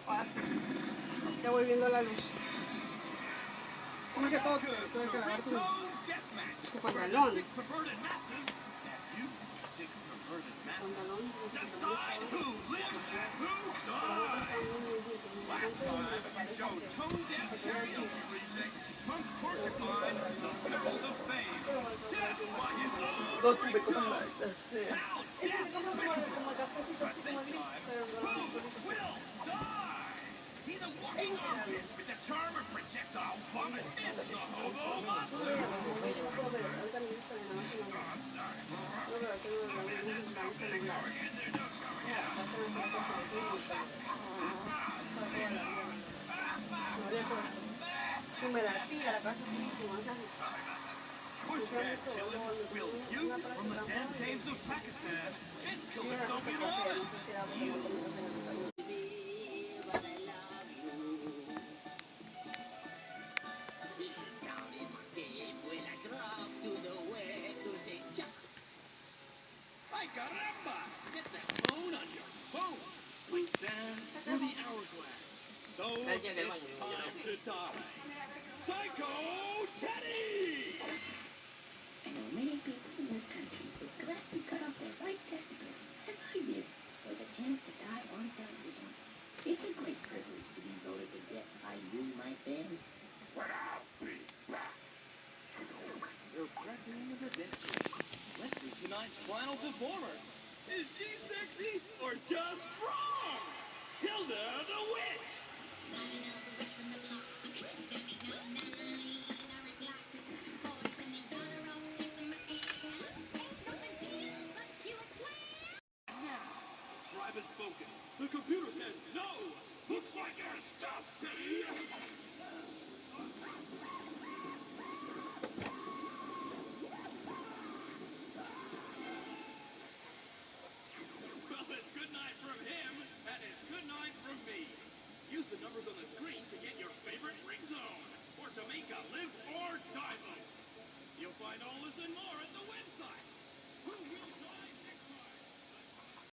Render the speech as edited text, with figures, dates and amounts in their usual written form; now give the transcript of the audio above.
Fácil. Ya voy viendo la luz. ¿Cómo es que todo el que lavar tu pantalón? No tuve como la... Ese te compro como el cafecito así como gris, pero He's a walking object with a charm or projectile vomit. It's the Hobo Monster! Si me la tira, la casa finísima. Pushcat killing will you from the damn caves of Pakistan. It's killing Sophie Lawler! Ay caramba! Get that phone on your phone! Like sands through the hourglass. So it's time to die. Psycho Teddy! I know many people in this country would gladly cut off their right testicle, as I did, for the chance to die on television. It's a great privilege to be voted to death by you, my friend. What I'll be back. They're pressing the redemption. Let's see tonight's final performer. Is she sexy or just strong? Hilda the Witch!